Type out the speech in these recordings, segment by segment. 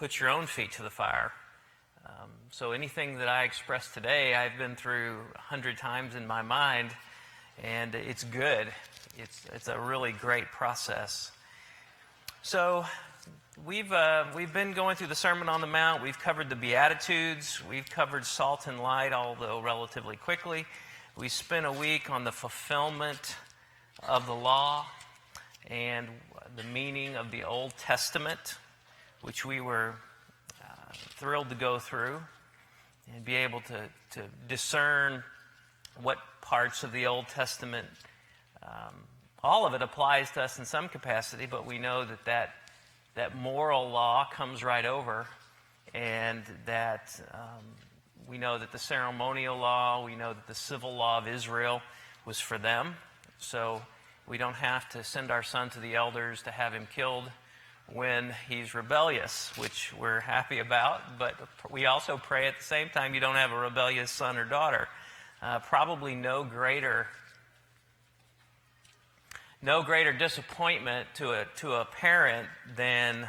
put your own feet to the fire. So anything that I express today, I've been through 100 times in my mind, and it's good. It's a really great process. So we've been going through the Sermon on the Mount. We've covered the Beatitudes. We've covered salt and light, although relatively quickly. We spent a week on the fulfillment of the law and the meaning of the Old Testament, which we were thrilled to go through and be able to discern what parts of the Old Testament, all of it applies to us in some capacity, but we know that moral law comes right over, and that we know that the ceremonial law, we know that the civil law of Israel was for them. So we don't have to send our son to the elders to have him killed when he's rebellious, which we're happy about, but we also pray at the same time you don't have a rebellious son or daughter. Probably no greater disappointment to a parent than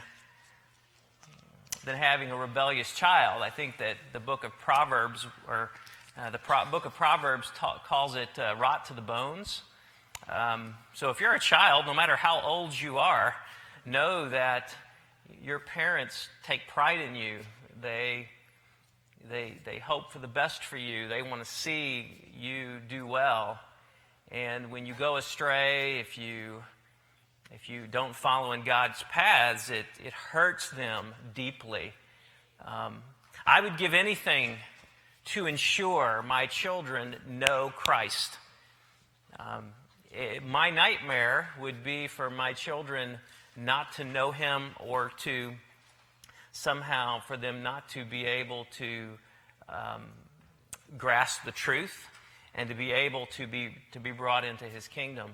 having a rebellious child. I think that the book of Proverbs, calls it rot to the bones. So if you're a child, no matter how old you are, know that your parents take pride in you. They hope for the best for you. They want to see you do well. And when you go astray, if you don't follow in God's paths, it hurts them deeply. I would give anything to ensure my children know Christ. My nightmare would be for my children not to know Him, or to somehow for them not to be able to grasp the truth and to be able to be brought into His kingdom.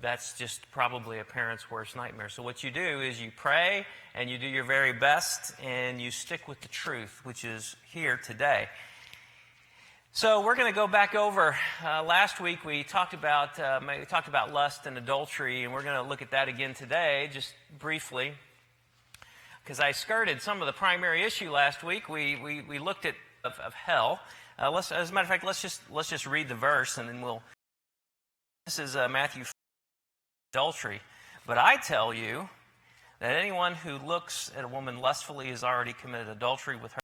That's just probably a parent's worst nightmare. So what you do is you pray and you do your very best and you stick with the truth, which is here today. So we're going to go back over. Last week we talked about lust and adultery, and we're going to look at that again today, just briefly, because I skirted some of the primary issue last week. We looked at of hell. As a matter of fact, let's just read the verse, and then we'll. This is Matthew 4, adultery. But I tell you that anyone who looks at a woman lustfully has already committed adultery with her.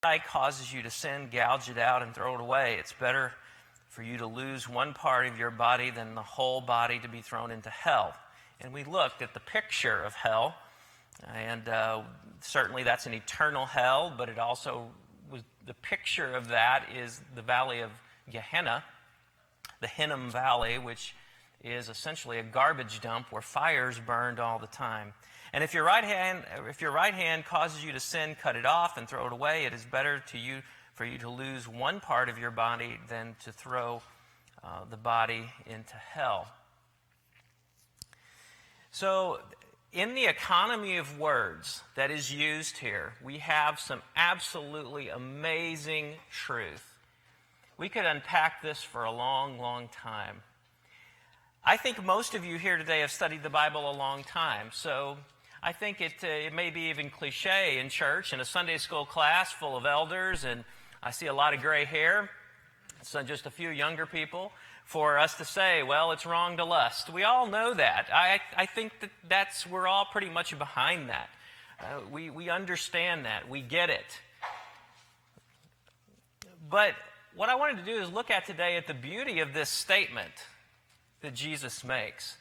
Eye causes you to sin, gouge it out and throw it away. It's better for you to lose one part of your body than the whole body to be thrown into hell. And we looked at the picture of hell, and certainly that's an eternal hell, but it also was the picture of that is the valley of Gehenna, the Hinnom Valley, which is essentially a garbage dump where fires burned all the time. And if your right hand causes you to sin, cut it off and throw it away. It is better for you to lose one part of your body than to throw the body into hell. So in the economy of words that is used here, we have some absolutely amazing truth. We could unpack this for a long, long time. I think most of you here today have studied the Bible a long time, so I think it may be even cliche in church, in a Sunday school class full of elders, and I see a lot of gray hair, so just a few younger people, for us to say, well, it's wrong to lust. We all know that. I think we're all pretty much behind that. We understand that. We get it. But what I wanted to do is look at today at the beauty of this statement that Jesus makes,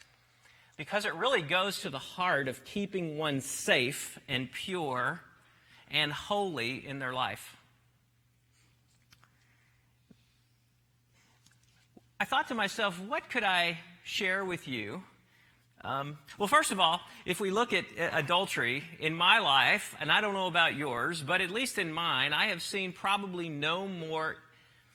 because it really goes to the heart of keeping one safe and pure and holy in their life. I thought to myself, what could I share with you? Well, first of all, if we look at adultery in my life, and I don't know about yours, but at least in mine, I have seen probably no more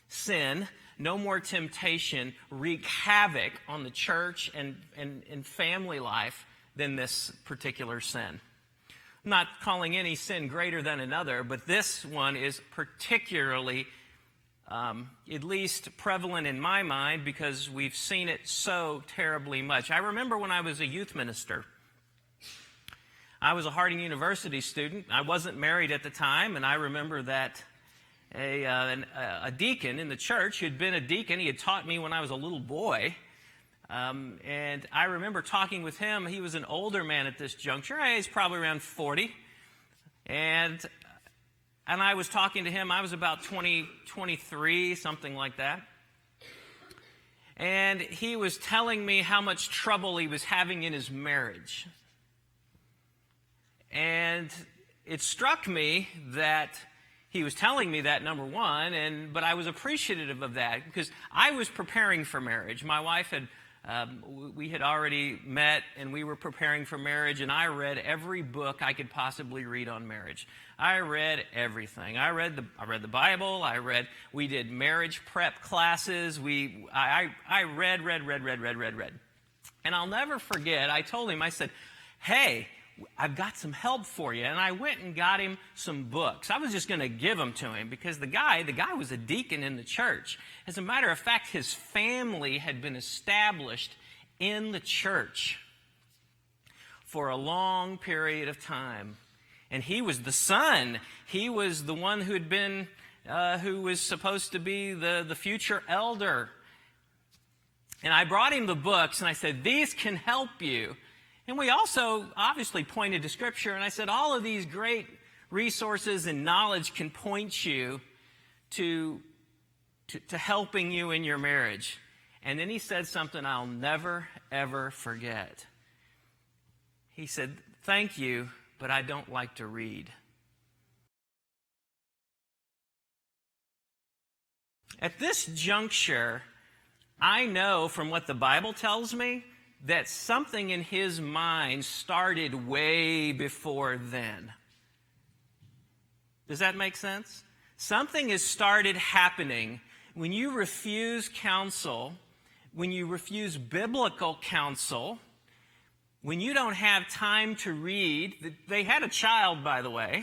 sin, no more temptation wreak havoc on the church and family life than this particular sin. I'm not calling any sin greater than another, but this one is particularly at least prevalent in my mind because we've seen it so terribly much. I remember when I was a youth minister, I was a Harding University student. I wasn't married at the time, and I remember that a deacon in the church who'd been a deacon, he had taught me when I was a little boy, and I remember talking with him. He was an older man at this juncture. He's probably around 40, and I was talking to him. I was about 23, something like that. And he was telling me how much trouble he was having in his marriage. And it struck me that he was telling me that, number one, but I was appreciative of that because I was preparing for marriage. My wife we had already met, and we were preparing for marriage, and I read every book I could possibly read on marriage. I read everything. I read the Bible. We did marriage prep classes. I read. And I'll never forget, I told him, I said, hey, I've got some help for you. And I went and got him some books. I was just going to give them to him because the guy was a deacon in the church. As a matter of fact, his family had been established in the church for a long period of time. And he was the son. He was the one who was supposed to be the future elder. And I brought him the books, and I said, these can help you. And we also obviously pointed to Scripture, and I said, all of these great resources and knowledge can point you to helping you in your marriage. And then he said something I'll never, ever forget. He said, thank you, but I don't like to read. At this juncture, I know from what the Bible tells me that something in his mind started way before then. Does that make sense? Something has started happening when you refuse counsel, when you refuse biblical counsel, when you don't have time to read. They had a child, by the way.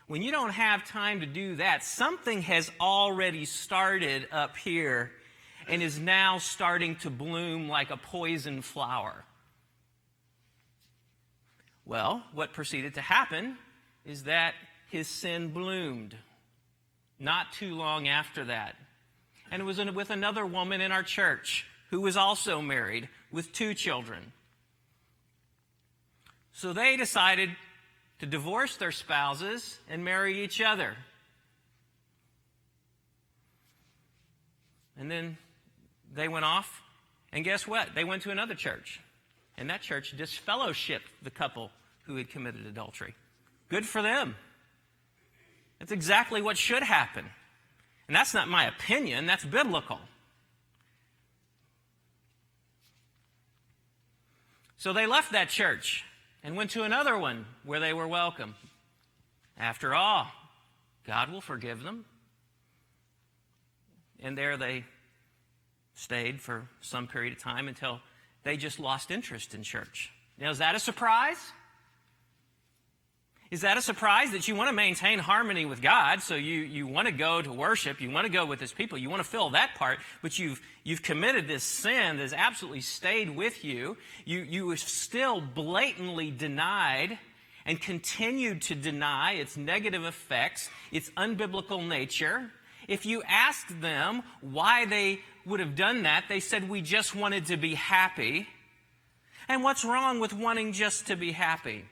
When you don't have time to do that, something has already started up here and is now starting to bloom like a poison flower. Well, what proceeded to happen is that his sin bloomed not too long after that. And it was with another woman in our church who was also married with 2 children. So they decided to divorce their spouses and marry each other. And then they went off, and guess what? They went to another church. And that church disfellowshipped the couple who had committed adultery. Good for them. That's exactly what should happen. And that's not my opinion, that's biblical. So they left that church and went to another one where they were welcome. After all, God will forgive them. And there they stayed for some period of time until they just lost interest in church. Now, is that a surprise? Is that a surprise that you want to maintain harmony with God, so you want to go to worship, you want to go with His people, you want to fill that part, but you've committed this sin that has absolutely stayed with you. You still blatantly denied and continued to deny its negative effects, its unbiblical nature. If you asked them why they would have done that, they said, we just wanted to be happy. And what's wrong with wanting just to be happy?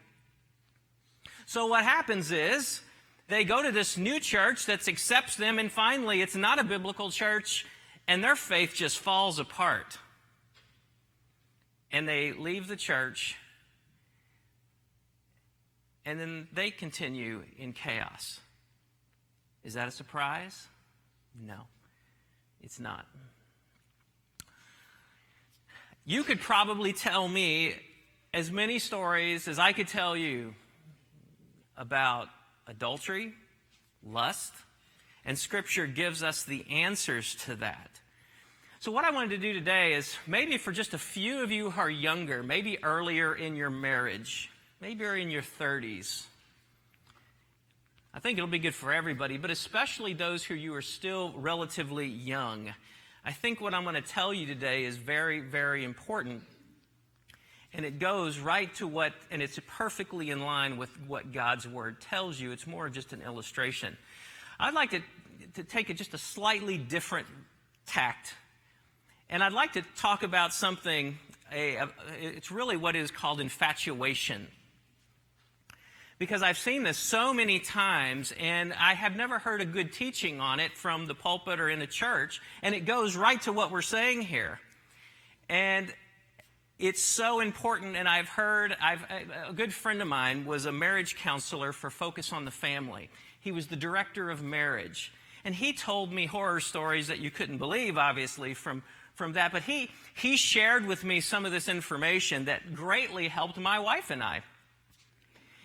So what happens is they go to this new church that accepts them, and finally it's not a biblical church, and their faith just falls apart. And they leave the church, and then they continue in chaos. Is that a surprise? No, it's not. You could probably tell me as many stories as I could tell you about adultery, lust, and Scripture gives us the answers to that. So what I wanted to do today is maybe for just a few of you who are younger, maybe earlier in your marriage, maybe you're in your 30s. I think it'll be good for everybody, but especially those who you are still relatively young. I think what I'm going to tell you today is very, very important. And it goes right to what, and it's perfectly in line with what God's Word tells you. It's more just an illustration. I'd like to take it just a slightly different tact. And I'd like to talk about something, it's really what is called infatuation. Because I've seen this so many times, and I have never heard a good teaching on it from the pulpit or in the church, and it goes right to what we're saying here. And it's so important, and a good friend of mine was a marriage counselor for Focus on the Family. He was the director of marriage. And he told me horror stories that you couldn't believe, obviously, from that. But he shared with me some of this information that greatly helped my wife and I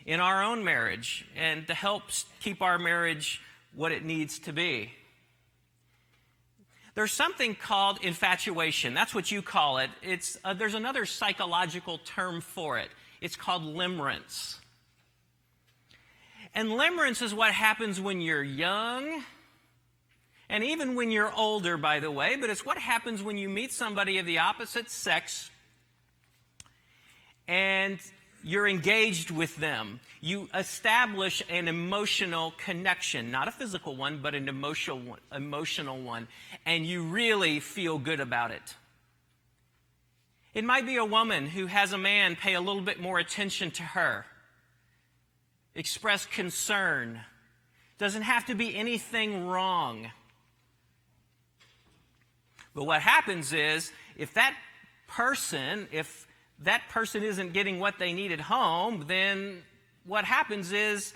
in our own marriage and to help keep our marriage what it needs to be. There's something called infatuation. That's what you call it. There's another psychological term for it. It's called limerence. And limerence is what happens when you're young, and even when you're older, by the way, but it's what happens when you meet somebody of the opposite sex and you're engaged with them. You establish an emotional connection, not a physical one, but an emotional one, and you really feel good about it. It might be a woman who has a man pay a little bit more attention to her, express concern. Doesn't have to be anything wrong. But what happens is, if that person isn't getting what they need at home, then what happens is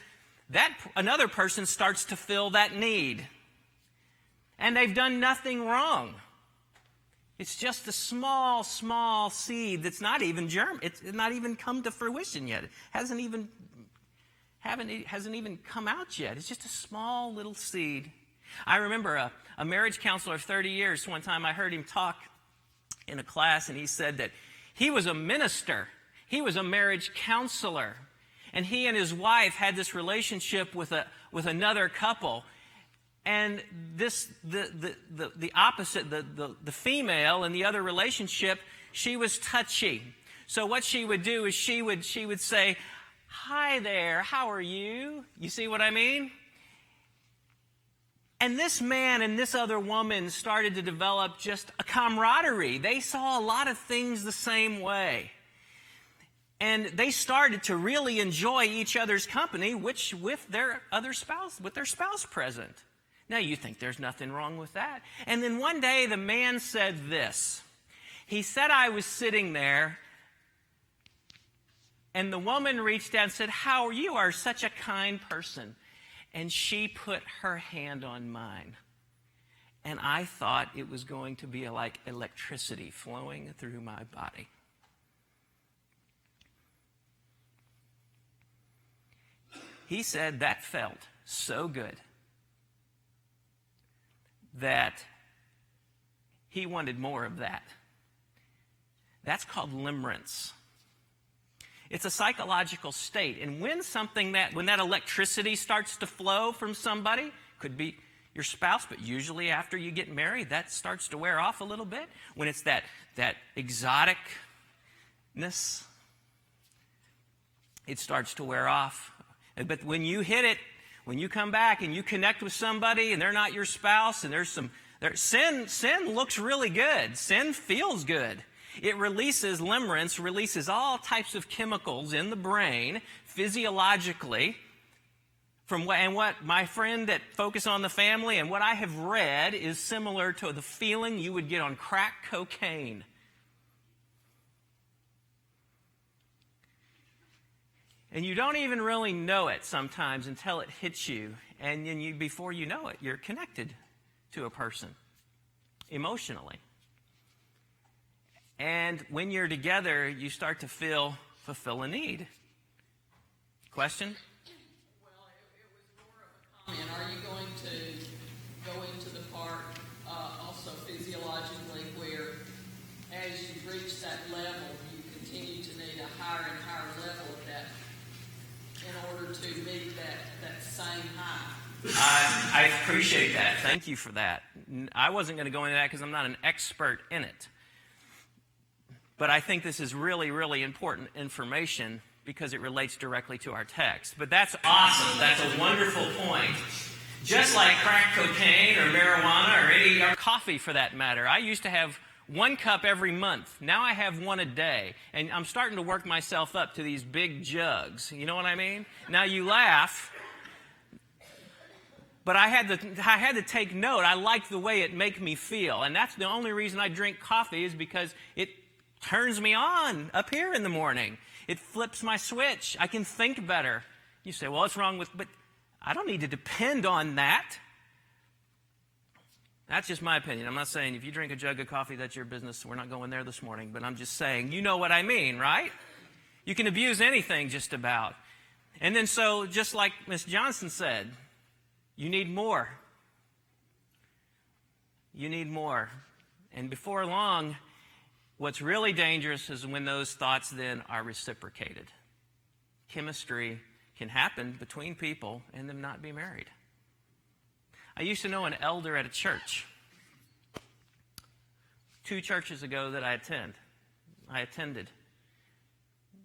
that another person starts to fill that need. And they've done nothing wrong. It's just a small, small seed that's not even it's not even come to fruition yet. It hasn't even come out yet. It's just a small little seed. I remember a marriage counselor of 30 years. One time I heard him talk in a class, and he said that he was a minister. He was a marriage counselor. And he and his wife had this relationship with another couple. And the opposite, the female in the other relationship, she was touchy. So what she would do is she would say, "Hi there, how are you?" You see what I mean? And this man and this other woman started to develop just a camaraderie. They saw a lot of things the same way. And they started to really enjoy each other's company, which with their spouse present. Now you think there's nothing wrong with that. And then one day the man said this. He said, "I was sitting there, and the woman reached out and said, 'How are you? You are such a kind person.' And she put her hand on mine. And I thought it was going to be like electricity flowing through my body." He said that felt so good that he wanted more of that. That's called limerence. It's a psychological state. And when that electricity starts to flow from somebody, could be your spouse, but usually after you get married, that starts to wear off a little bit. When it's that exoticness, it starts to wear off. But when you hit it, when you come back and you connect with somebody and they're not your spouse, and sin looks really good. Sin feels good. Limerence releases all types of chemicals in the brain, physiologically, and what my friend at Focus on the Family and what I have read is similar to the feeling you would get on crack cocaine. And you don't even really know it sometimes until it hits you, and then before you know it, you're connected to a person emotionally. And when you're together, you start to fulfill a need. Question? Well, it was more of a comment. Are you going to go into the part also physiologically where as you reach that level, you continue to need a higher and higher level of that in order to meet that same high? I appreciate that. Thank you for that. I wasn't going to go into that because I'm not an expert in it. But I think this is really, really important information because it relates directly to our text. But that's awesome. That's a wonderful point. Just like crack cocaine or marijuana or any or coffee for that matter. I used to have 1 cup every month. Now I have 1 a day. And I'm starting to work myself up to these big jugs. You know what I mean? Now you laugh, but I had to take note. I liked the way it make me feel. And that's the only reason I drink coffee is because it turns me on up here in the morning. It flips my switch. I can think better. You say, well, what's wrong with, but I don't need to depend on that. That's just my opinion. I'm not saying if you drink a jug of coffee, that's your business. We're not going there this morning. But I'm just saying, you know what I mean, right? You can abuse anything just about. And then so, just like Miss Johnson said, you need more. You need more. And before long, what's really dangerous is when those thoughts then are reciprocated. Chemistry can happen between people and them not be married. I used to know an elder at a church. 2 churches ago that I attended.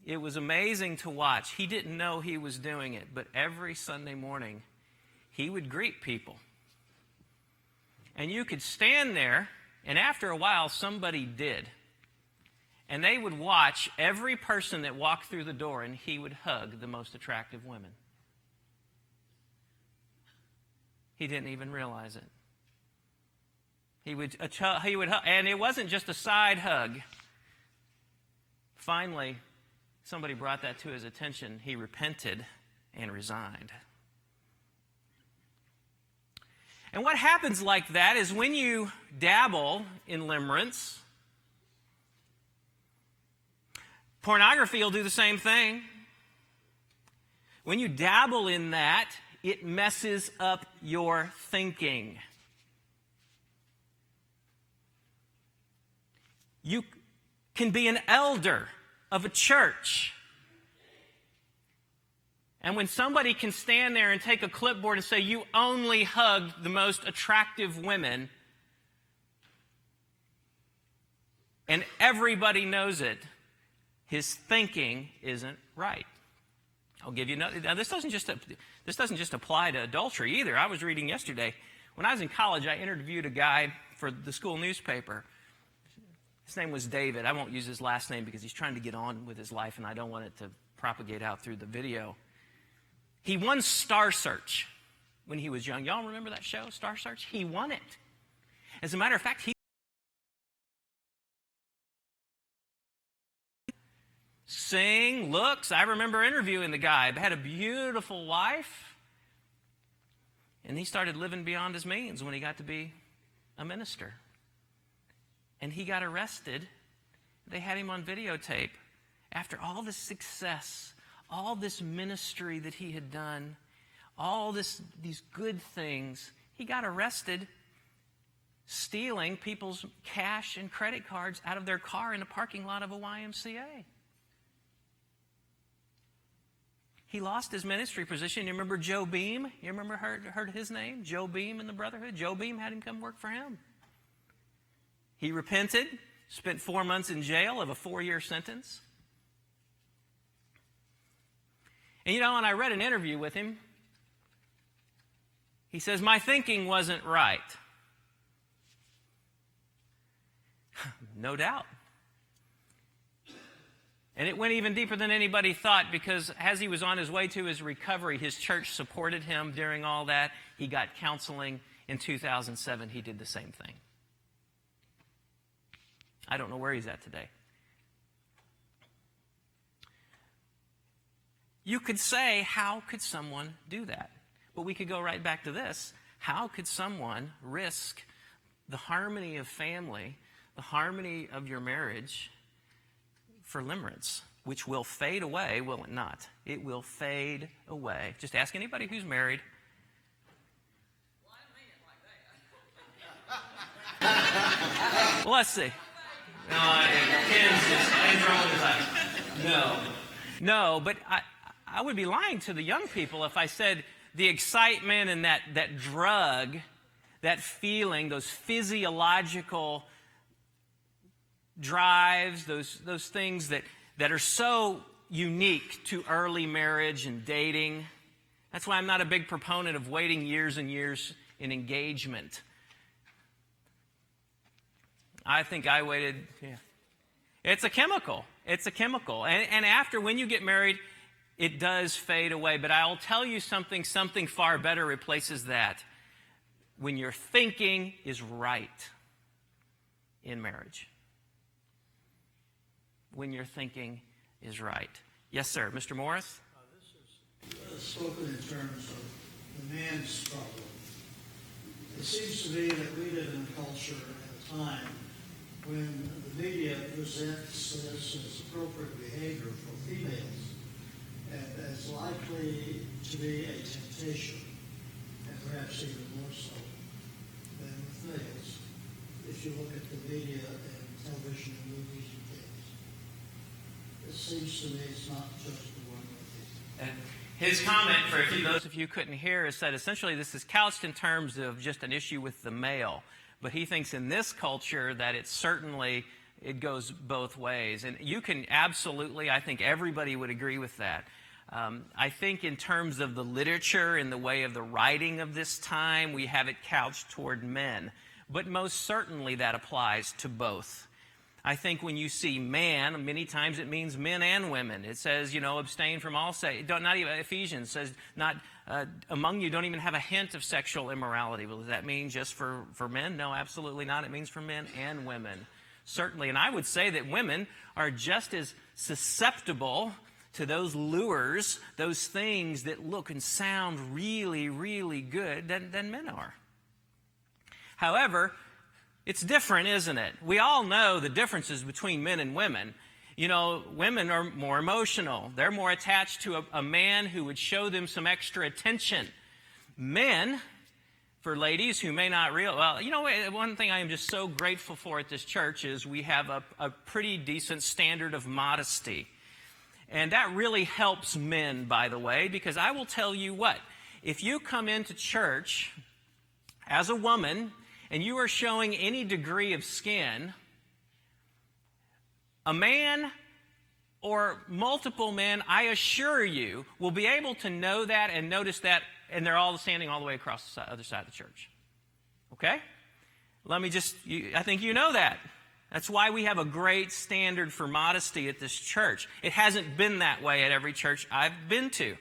It was amazing to watch. He didn't know he was doing it, but every Sunday morning, he would greet people. And you could stand there, and after a while, somebody did. And they would watch every person that walked through the door, and he would hug the most attractive women. He didn't even realize it. He would hug, and it wasn't just a side hug. Finally, somebody brought that to his attention. He repented and resigned. And what happens like that is when you dabble in limerence, pornography will do the same thing. When you dabble in that, it messes up your thinking. You can be an elder of a church. And when somebody can stand there and take a clipboard and say, you only hugged the most attractive women, and everybody knows it, his thinking isn't right. I'll give you another. Now, this doesn't just apply to adultery either. I was reading yesterday. When I was in college, I interviewed a guy for the school newspaper. His name was David. I won't use his last name because he's trying to get on with his life, and I don't want it to propagate out through the video. He won Star Search when he was young. Y'all remember that show, Star Search? He won it. As a matter of fact, he sing, looks. I remember interviewing the guy. Had a beautiful wife. And he started living beyond his means when he got to be a minister. And he got arrested. They had him on videotape. After all this success, all this ministry that he had done, all these good things, he got arrested stealing people's cash and credit cards out of their car in the parking lot of a YMCA. He lost his ministry position. You remember Joe Beam? You remember heard his name? Joe Beam in the Brotherhood? Joe Beam had him come work for him. He repented, spent 4 months in jail of a 4-year sentence. And when I read an interview with him, he says, my thinking wasn't right. No doubt. And it went even deeper than anybody thought because as he was on his way to his recovery, his church supported him during all that. He got counseling. In 2007, he did the same thing. I don't know where he's at today. You could say, how could someone do that? But we could go right back to this. How could someone risk the harmony of family, the harmony of your marriage, for limerence, which will fade away, will it not? It will fade away. Just ask anybody who's married. Well, I didn't mean it like that. Well, let's see. Ken's just rolling his eyes. No, but I would be lying to the young people if I said the excitement and that drug, that feeling, those physiological drives, those things that are so unique to early marriage and dating. That's why I'm not a big proponent of waiting years and years in engagement. I think I waited, It's a chemical. It's a chemical. And after, when you get married, it does fade away. But I'll tell you something far better replaces that. When your thinking is right in marriage. When your thinking is right. Yes, sir. Mr. Morris? This is spoken in terms of the man's struggle. It seems to me that we live in a culture at a time when the media presents this as appropriate behavior for females and as likely to be a temptation, and perhaps even more so than with males, if you look at the media and television and movies and things. It seems to me it's not just the one with And his comment, for those of you who couldn't hear, is that essentially this is couched in terms of just an issue with the male. But he thinks in this culture that it goes both ways. And you can absolutely, I think everybody would agree with that. I think in terms of the literature, in the way of the writing of this time, we have it couched toward men. But most certainly that applies to both. I think when you see man, many times it means men and women. It says, abstain from all not even Ephesians says, not among you don't even have a hint of sexual immorality. Well, does that mean just for men? No, absolutely not. It means for men and women. Certainly. And I would say that women are just as susceptible to those lures, those things that look and sound really, really good than men are. However, it's different, isn't it? We all know the differences between men and women. Women are more emotional. They're more attached to a man who would show them some extra attention. Men, for ladies who may not realize, one thing I am just so grateful for at this church is we have a pretty decent standard of modesty. And that really helps men, by the way, because I will tell you what, if you come into church as a woman and you are showing any degree of skin, a man or multiple men, I assure you, will be able to know that and notice that, and they're all standing all the way across the other side of the church. Okay? I think you know that. That's why we have a great standard for modesty at this church. It hasn't been that way at every church I've been to.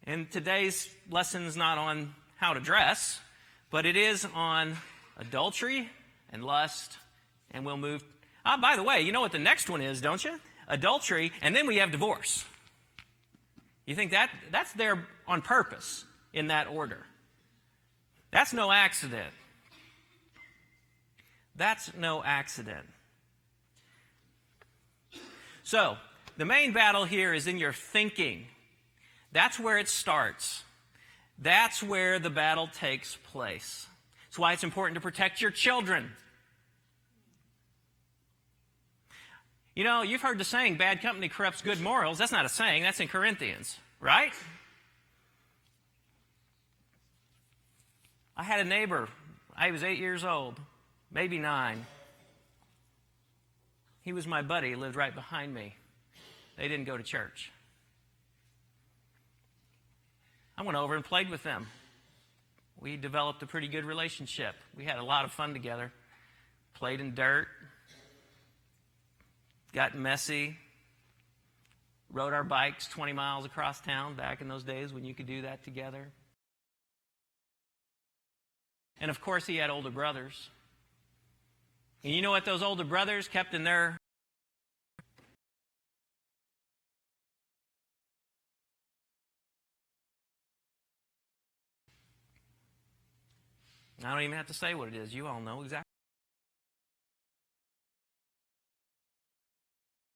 And today's lesson is not on how to dress, but it is on adultery and lust, and we'll move. By the way, you know what the next one is, don't you? Adultery, and then we have divorce. You think that's there on purpose in that order? That's no accident. That's no accident. So, the main battle here is in your thinking. That's where it starts. That's where the battle takes place. That's why it's important to protect your children. You've heard the saying, bad company corrupts good morals. That's not a saying. That's in Corinthians, right? I had a neighbor. I was 8 years old, maybe 9. He was my buddy. He lived right behind me. They didn't go to church. I went over and played with them. We developed a pretty good relationship. We had a lot of fun together. Played in dirt. Got messy. Rode our bikes 20 miles across town back in those days when you could do that together. And of course, he had older brothers. And you know what those older brothers kept in their... I don't even have to say what it is. You all know exactly.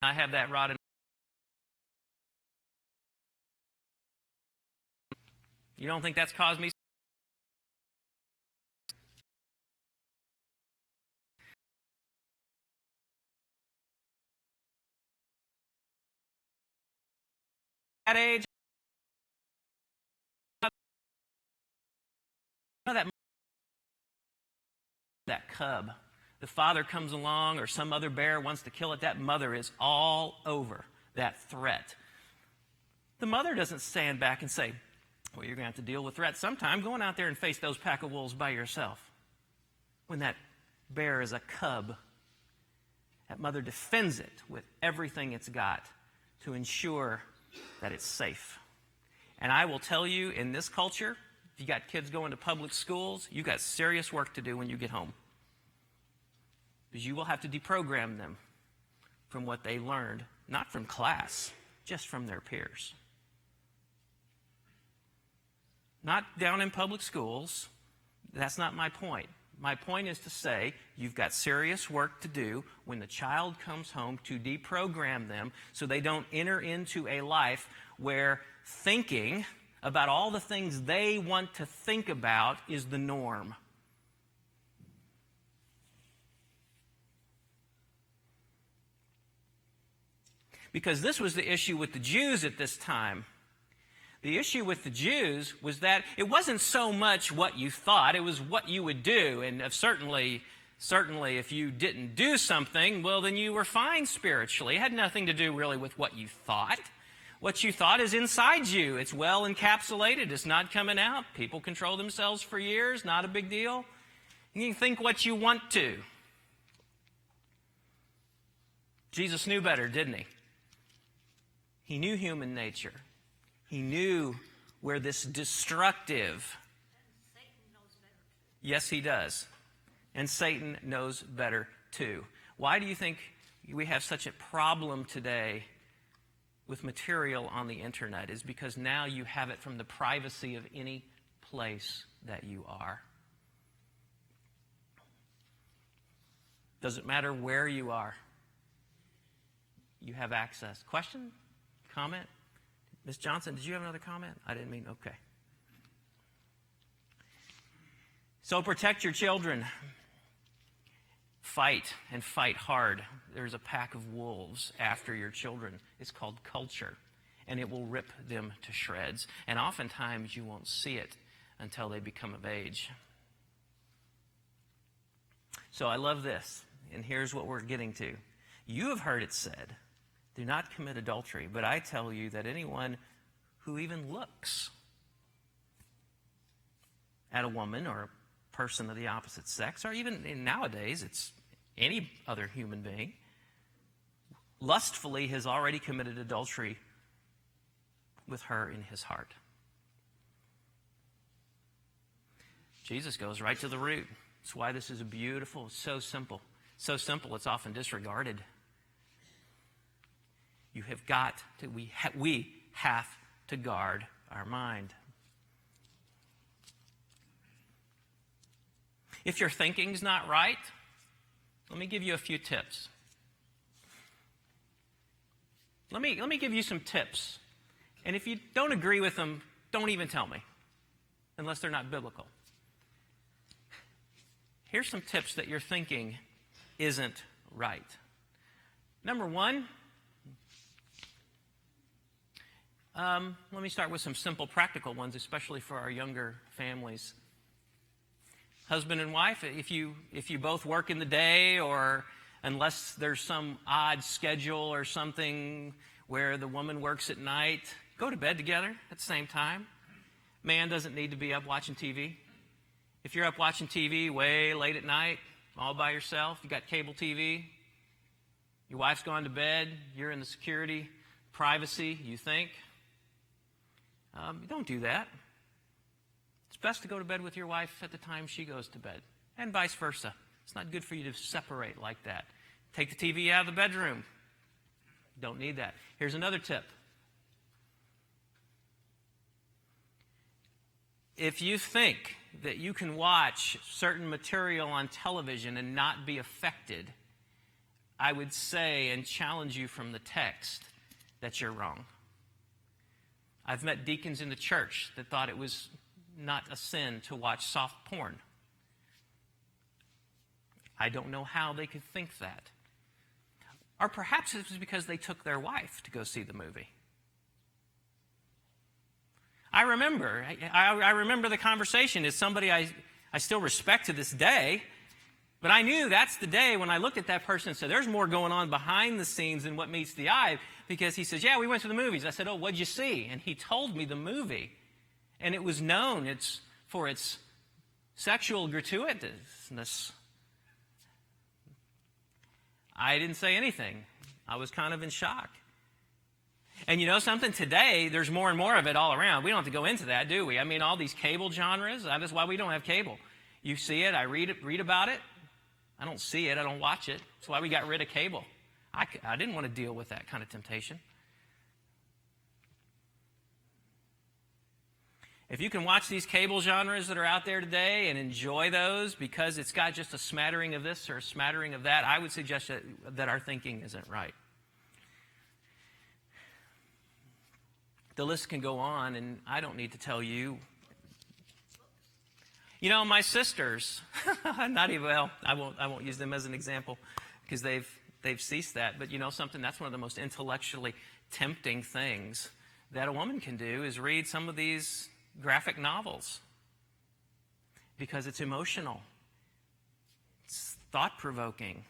I have that rod in. You don't think that's caused me? At age, that cub the father comes along or some other bear wants to kill it, that mother is all over that threat. The mother doesn't stand back and say, well, you're going to have to deal with threats sometime. Go on out there and face those pack of wolves by yourself. When that bear is a cub, that mother defends it with everything it's got to ensure that it's safe. And I will tell you, in this culture, if you got kids going to public schools, you got serious work to do when you get home. Because you will have to deprogram them from what they learned, not from class, just from their peers. Not down in public schools. That's not my point. My point is to say you've got serious work to do when the child comes home to deprogram them so they don't enter into a life where thinking about all the things they want to think about is the norm. Because this was the issue with the Jews at this time. The issue with the Jews was that it wasn't so much what you thought, it was what you would do. And certainly if you didn't do something, well, then you were fine spiritually. It had nothing to do really with what you thought. What you thought is inside you. It's well encapsulated. It's not coming out. People control themselves for years. Not a big deal. You can think what you want to. Jesus knew better, didn't he? He knew human nature. He knew where this destructive... Yes, he does. And Satan knows better too. Why do you think we have such a problem today with material on the internet? Is because now you have it from the privacy of any place that you are. Doesn't matter where you are. You have access. Question? Comment? Ms. Johnson, did you have another comment? I didn't mean, okay. So protect your children. Fight, and fight hard. There's a pack of wolves after your children. It's called culture, and it will rip them to shreds. And oftentimes you won't see it until they become of age. So I love this, and here's what we're getting to. You have heard it said, do not commit adultery, but I tell you that anyone who even looks at a woman or a person of the opposite sex, or even nowadays it's any other human being, lustfully has already committed adultery with her in his heart. Jesus goes right to the root. That's why this is so simple. So simple, it's often disregarded. You have got to, we have to guard our mind. If your thinking's not right, let me give you a few tips. Let me give you some tips. And if you don't agree with them, don't even tell me, unless they're not biblical. Here's some tips that your thinking isn't right. Number one, let me start with some simple practical ones, especially for our younger families. Husband and wife, if you both work in the day, or unless there's some odd schedule or something where the woman works at night, go to bed together at the same time. Man doesn't need to be up watching TV. If you're up watching TV way late at night, all by yourself, you got cable TV, your wife's gone to bed, you're in the security, privacy, you think. Don't do that. It's best to go to bed with your wife at the time she goes to bed, and vice versa. It's not good for you to separate like that. Take the TV out of the bedroom. Don't need that. Here's another tip. If you think that you can watch certain material on television and not be affected, I would say and challenge you from the text that you're wrong. I've met deacons in the church that thought it was not a sin to watch soft porn. I don't know how they could think that. Or perhaps it was because they took their wife to go see the movie. I remember the conversation. It's somebody I still respect to this day. But I knew that's the day when I looked at that person and said, there's more going on behind the scenes than what meets the eye. Because he says, yeah, we went to the movies. I said, oh, what'd you see? And he told me the movie. And it was known for its sexual gratuitousness. I didn't say anything. I was kind of in shock. And you know something? Today, there's more and more of it all around. We don't have to go into that, do we? I mean, all these cable genres, that's why we don't have cable. You see it, I read about it. I don't see it, I don't watch it. That's why we got rid of cable. I didn't want to deal with that kind of temptation. If you can watch these cable genres that are out there today and enjoy those because it's got just a smattering of this or a smattering of that, I would suggest that our thinking isn't right. The list can go on, and I don't need to tell you. You know, my sisters, I won't use them as an example because they've ceased that. But you know something? That's one of the most intellectually tempting things that a woman can do is read some of these graphic novels because it's emotional. It's thought-provoking.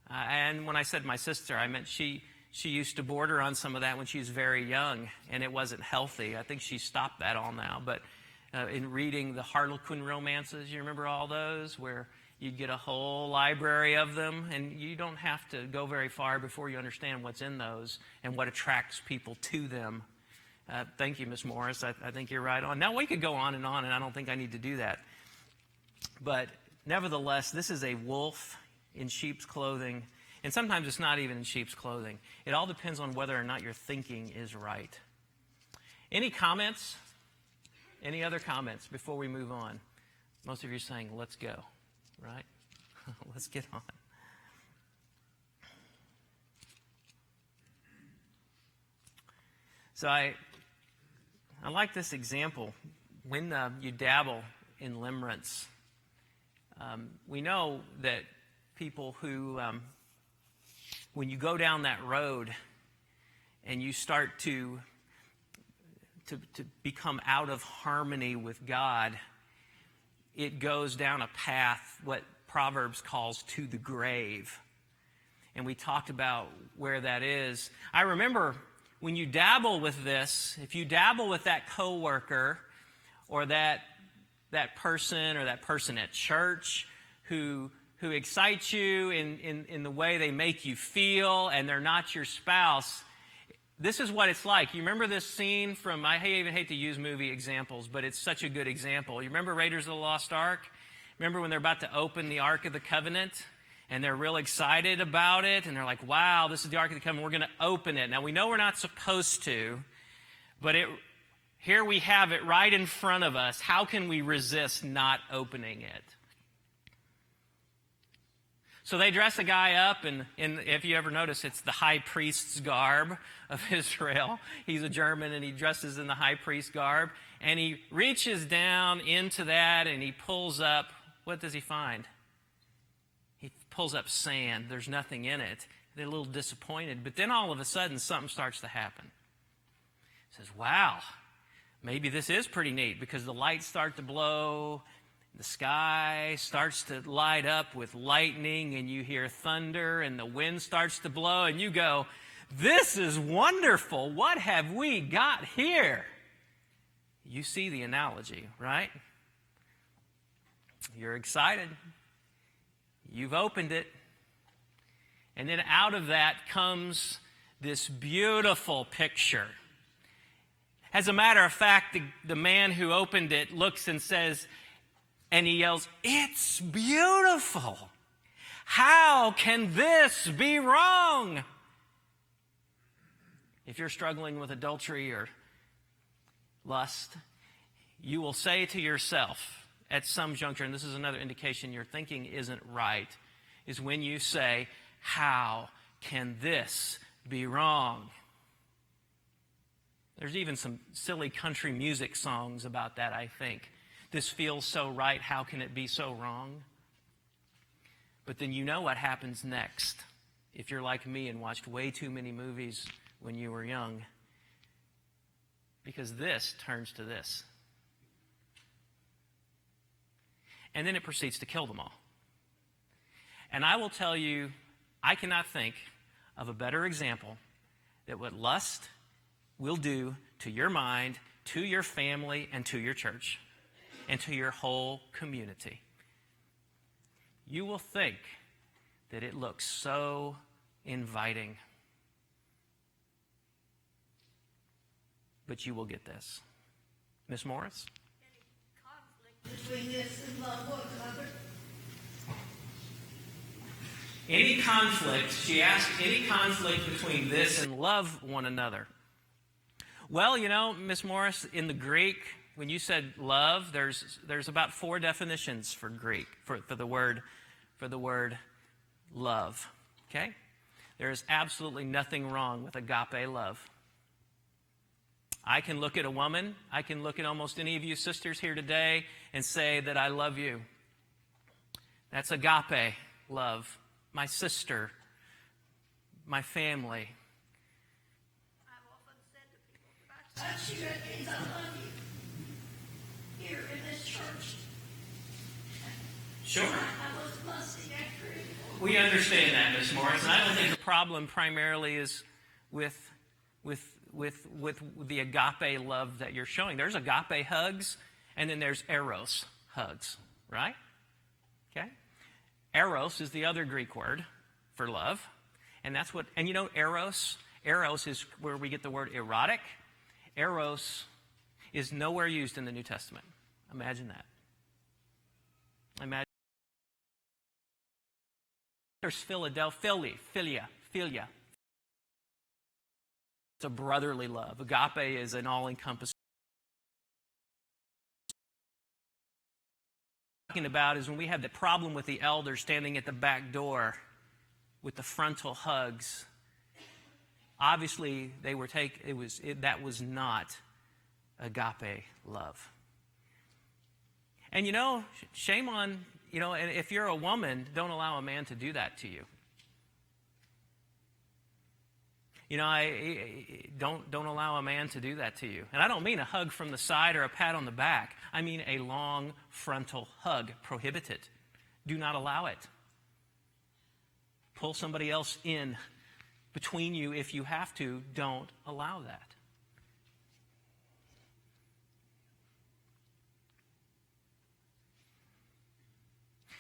And when I said my sister, I meant she used to border on some of that when she was very young, and it wasn't healthy. I think she stopped that all now. But in reading the Harlequin romances, you remember all those, where you'd get a whole library of them, and you don't have to go very far before you understand what's in those and what attracts people to them. Thank you, Miss Morris. I think you're right on. Now, we could go on, and I don't think I need to do that. But nevertheless, this is a wolf in sheep's clothing. And sometimes it's not even in sheep's clothing. It all depends on whether or not your thinking is right. Any comments? Any other comments before we move on? Most of you are saying, let's go, right? Let's get on. So I like this example. When you dabble in limerence, we know that people who... when you go down that road and you start to become out of harmony with God, it goes down a path, what Proverbs calls to the grave. And we talked about where that is. I remember when you dabble with this, if you dabble with that coworker or that person or that person at church who excites you in the way they make you feel, and they're not your spouse, this is what it's like. You remember this scene from, I even hate to use movie examples, but it's such a good example. You remember Raiders of the Lost Ark? Remember when they're about to open the Ark of the Covenant, and they're real excited about it, and they're like, wow, this is the Ark of the Covenant, we're going to open it. Now, we know we're not supposed to, but here we have it right in front of us. How can we resist not opening it? So they dress a guy up, and if you ever notice, it's the high priest's garb of Israel. He's a German, and he dresses in the high priest garb. And he reaches down into that, and he pulls up, what does he find? He pulls up sand. There's nothing in it. They're a little disappointed. But then all of a sudden, something starts to happen. He says, wow, maybe this is pretty neat, because the lights start to blow. The sky starts to light up with lightning, and you hear thunder, and the wind starts to blow, and you go, this is wonderful. What have we got here? You see the analogy, right? You're excited. You've opened it. And then out of that comes this beautiful picture. As a matter of fact, the man who opened it looks and says, and he yells, it's beautiful. How can this be wrong? If you're struggling with adultery or lust, you will say to yourself at some juncture, and this is another indication your thinking isn't right, is when you say, how can this be wrong? There's even some silly country music songs about that, I think. This feels so right, how can it be so wrong? But then you know what happens next. If you're like me and watched way too many movies when you were young. Because this turns to this. And then it proceeds to kill them all. And I will tell you, I cannot think of a better example that what lust will do to your mind, to your family, and to your church, and to your whole community. You will think that it looks so inviting. But you will get this. Miss Morris? Any conflict between this and love one another? Any conflict, she asked, any conflict between this and love one another? Well, you know, Miss Morris, in the Greek, when you said love, there's about 4 definitions for Greek, for the word love. Okay? There is absolutely nothing wrong with agape love. I can look at a woman, I can look at almost any of you sisters here today and say that I love you. That's agape love. My sister, my family. I've often said to people, if I touch you, it means I love you. Here in this church. Sure. I was lusting after it. We understand that, Miss Morris, and I don't think the problem primarily is with the agape love that you're showing. There's agape hugs, and then there's eros hugs, right? Okay? Eros is the other Greek word for love, and that's what, and you know, eros is where we get the word erotic. Eros is nowhere used in the New Testament. Imagine that. Imagine. There's philia. It's a brotherly love. Agape is an all-encompassing. Talking about is when we had the problem with the elder standing at the back door with the frontal hugs. Obviously, that was not agape love. And you know, shame on, you know, and if you're a woman, don't allow a man to do that to you. You know, don't allow a man to do that to you. And I don't mean a hug from the side or a pat on the back. I mean a long frontal hug. Prohibit it. Do not allow it. Pull somebody else in between you if you have to. Don't allow that.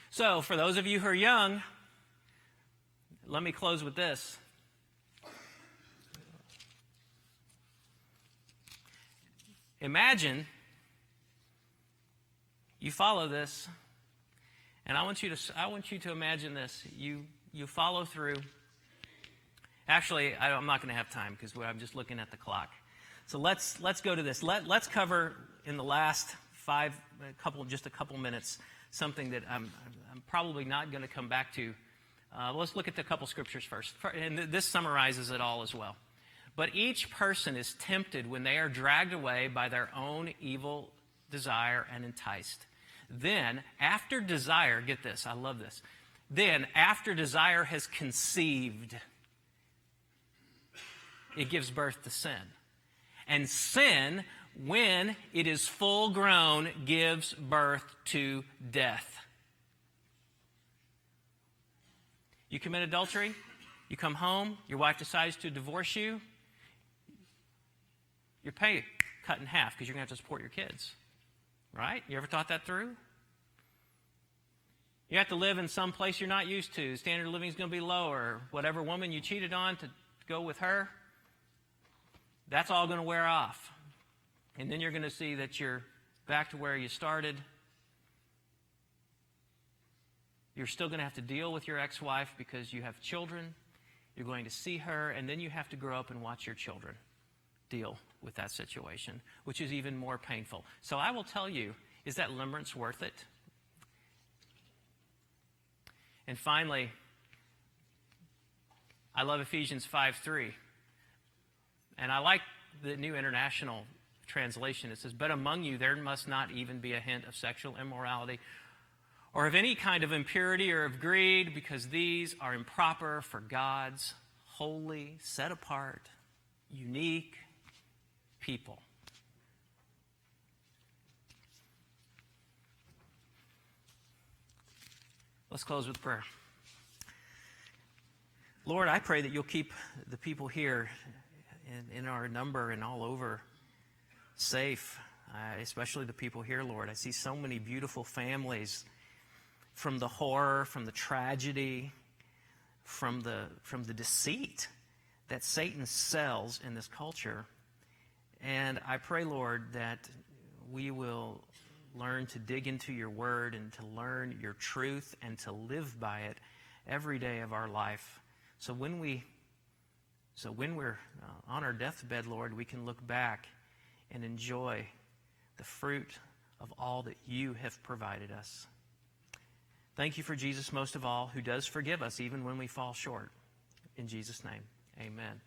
So, for those of you who are young, let me close with this. Imagine you follow this, and I want you to imagine this. You follow through. Actually, I'm not going to have time because I'm just looking at the clock. So let's go to this. Let's cover in the last just a couple minutes something that I'm probably not going to come back to. Let's look at the couple scriptures first, and this summarizes it all as well. But each person is tempted when they are dragged away by their own evil desire and enticed. Then, after desire, get this, I love this. Then, after desire has conceived, it gives birth to sin. And sin, when it is full grown, gives birth to death. You commit adultery, you come home, your wife decides to divorce you, your pay cut in half because you're going to have to support your kids. Right? You ever thought that through? You have to live in some place you're not used to. Standard of living is going to be lower. Whatever woman you cheated on to go with her, that's all going to wear off. And then you're going to see that you're back to where you started. You're still going to have to deal with your ex-wife because you have children. You're going to see her, and then you have to grow up and watch your children deal with that situation, which is even more painful. So I will tell you, is that limerence worth it? And finally, I love Ephesians 5:3. And I like the New International Translation. It says, "But among you there must not even be a hint of sexual immorality or of any kind of impurity or of greed, because these are improper for God's holy, set apart, unique people." Let's close with prayer. Lord, I pray that you'll keep the people here in our number and all over safe, especially the people here, Lord. I see so many beautiful families from the horror, from the tragedy, from the deceit that Satan sells in this culture. And I pray, Lord, that we will learn to dig into your word and to learn your truth and to live by it every day of our life. So when we're on our deathbed, Lord, we can look back and enjoy the fruit of all that you have provided us. Thank you for Jesus most of all, who does forgive us even when we fall short. In Jesus' name, amen.